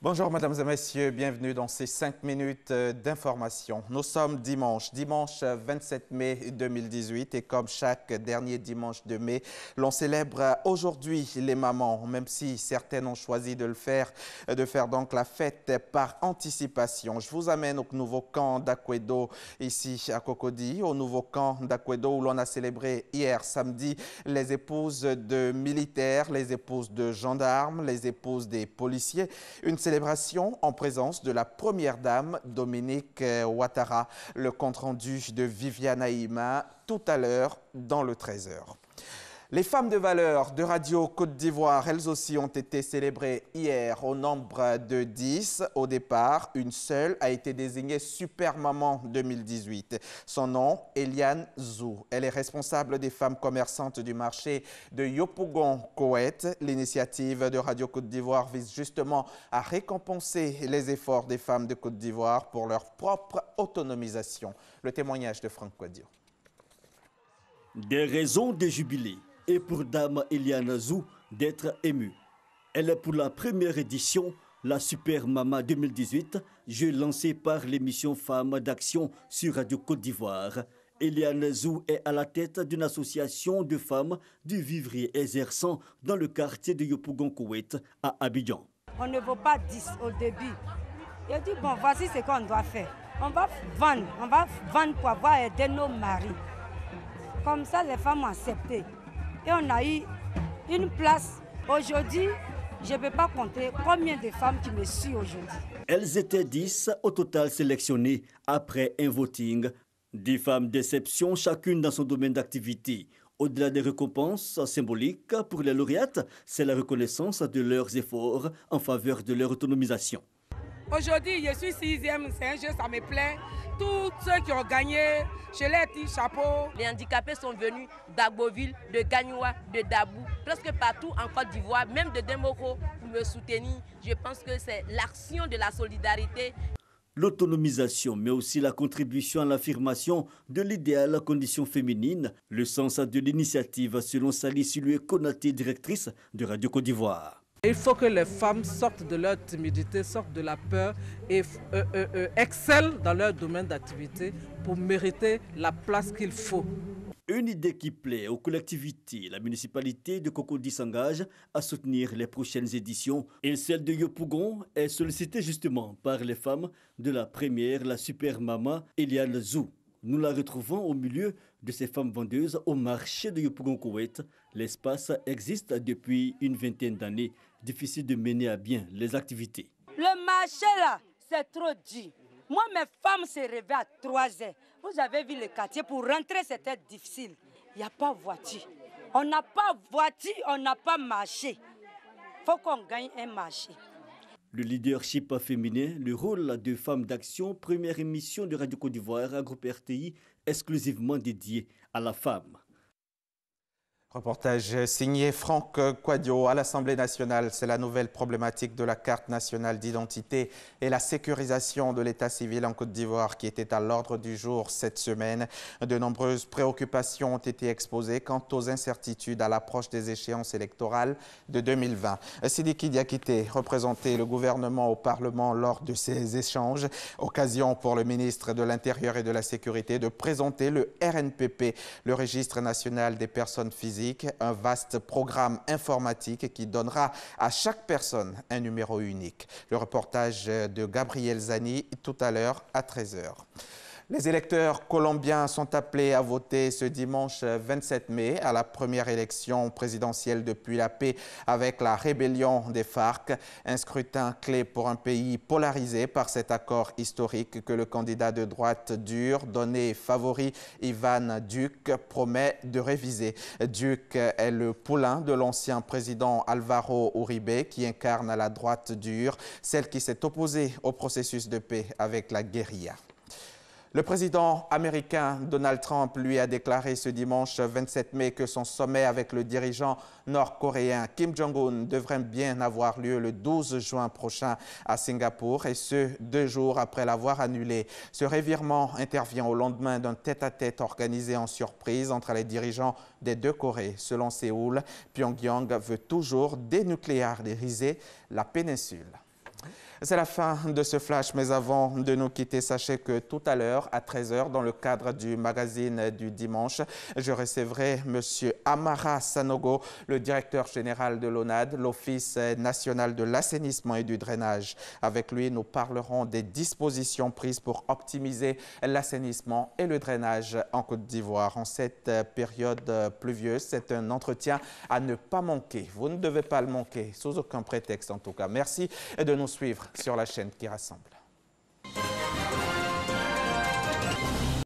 Bonjour mesdames et messieurs, bienvenue dans ces 5 minutes d'information. Nous sommes dimanche 27 mai 2018 et comme chaque dernier dimanche de mai, l'on célèbre aujourd'hui les mamans, même si certaines ont choisi de faire donc la fête par anticipation. Je vous amène au nouveau camp d'Akwedo ici à Cocody, au nouveau camp d'Akwedo où l'on a célébré hier samedi les épouses de militaires, les épouses de gendarmes, les épouses des policiers. Une célébration en présence de la première dame, Dominique Ouattara. Le compte-rendu de Viviane Aïma tout à l'heure dans le 13h. Les femmes de valeur de Radio Côte d'Ivoire, elles aussi ont été célébrées hier au nombre de 10. Au départ, une seule a été désignée Super Maman 2018. Son nom, Eliane Zou. Elle est responsable des femmes commerçantes du marché de Yopougon-Koweït. L'initiative de Radio Côte d'Ivoire vise justement à récompenser les efforts des femmes de Côte d'Ivoire pour leur propre autonomisation. Le témoignage de Franck Quadio. Des raisons de jubilé. Et pour Dame Eliane Zou d'être émue. Elle est pour la première édition, la Super Mama 2018, jeu lancé par l'émission Femmes d'Action sur Radio Côte d'Ivoire. Eliane Zou est à la tête d'une association de femmes du vivrier exerçant dans le quartier de Yopougon-Koweït à Abidjan. On ne vaut pas 10 au début. Il dit, bon, voici ce qu'on doit faire. On va vendre pour avoir aidé nos maris. Comme ça, les femmes ont accepté. Et on a eu une place. Aujourd'hui, je ne peux pas compter combien de femmes qui me suivent aujourd'hui. Elles étaient 10 au total sélectionnées après un voting. 10 femmes d'exception, chacune dans son domaine d'activité. Au-delà des récompenses symboliques pour les lauréates, c'est la reconnaissance de leurs efforts en faveur de leur autonomisation. Aujourd'hui, je suis 6e, c'est un jeu, ça me plaît. Tous ceux qui ont gagné, je leur ai dit chapeau. Les handicapés sont venus d'Agboville, de Gagnoua, de Dabou, presque partout en Côte d'Ivoire, même de Demoko, pour me soutenir. Je pense que c'est l'action de la solidarité. L'autonomisation, mais aussi la contribution à l'affirmation de l'idéal condition féminine, le sens de l'initiative selon Sali Silue Konaté, directrice de Radio Côte d'Ivoire. Il faut que les femmes sortent de leur timidité, sortent de la peur et excellent dans leur domaine d'activité pour mériter la place qu'il faut. Une idée qui plaît aux collectivités. La municipalité de Cocody s'engage à soutenir les prochaines éditions. Et celle de Yopougon est sollicitée justement par les femmes de la première, la Super Mama Eliane Zou. Nous la retrouvons au milieu de ces femmes vendeuses au marché de Yopougon-Koweït. L'espace existe depuis une vingtaine d'années. Difficile de mener à bien les activités. Le marché là, c'est trop dur. Moi, mes femmes se réveillent à 3 heures. Vous avez vu le quartier, pour rentrer, c'était difficile. Il n'y a pas de voiture. On n'a pas de voiture, on n'a pas marché. Il faut qu'on gagne un marché. Le leadership féminin, le rôle de femmes d'action, première émission de Radio Côte d'Ivoire, un groupe RTI exclusivement dédié à la femme. Reportage signé Franck Quadio à l'Assemblée nationale. C'est la nouvelle problématique de la carte nationale d'identité et la sécurisation de l'état civil en Côte d'Ivoire qui était à l'ordre du jour cette semaine. De nombreuses préoccupations ont été exposées quant aux incertitudes à l'approche des échéances électorales de 2020. Sidiki Diakité représentait le gouvernement au Parlement lors de ces échanges. Occasion pour le ministre de l'Intérieur et de la Sécurité de présenter le RNPP, le Registre national des personnes physiques, un vaste programme informatique qui donnera à chaque personne un numéro unique. Le reportage de Gabriel Zani tout à l'heure à 13h. Les électeurs colombiens sont appelés à voter ce dimanche 27 mai à la première élection présidentielle depuis la paix avec la rébellion des FARC. Un scrutin clé pour un pays polarisé par cet accord historique que le candidat de droite dur, donné favori Ivan Duque, promet de réviser. Duque est le poulain de l'ancien président Alvaro Uribe qui incarne la droite dure, celle qui s'est opposée au processus de paix avec la guérilla. Le président américain Donald Trump lui a déclaré ce dimanche 27 mai que son sommet avec le dirigeant nord-coréen Kim Jong-un devrait bien avoir lieu le 12 juin prochain à Singapour et ce, 2 jours après l'avoir annulé. Ce revirement intervient au lendemain d'un tête-à-tête organisé en surprise entre les dirigeants des deux Corées. Selon Séoul, Pyongyang veut toujours dénucléariser la péninsule. C'est la fin de ce flash, mais avant de nous quitter, sachez que tout à l'heure, à 13h, dans le cadre du magazine du dimanche, je recevrai M. Amara Sanogo, le directeur général de l'ONAD, l'Office national de l'assainissement et du drainage. Avec lui, nous parlerons des dispositions prises pour optimiser l'assainissement et le drainage en Côte d'Ivoire. En cette période pluvieuse, c'est un entretien à ne pas manquer. Vous ne devez pas le manquer, sous aucun prétexte en tout cas. Merci de nous suivre sur la chaîne qui rassemble.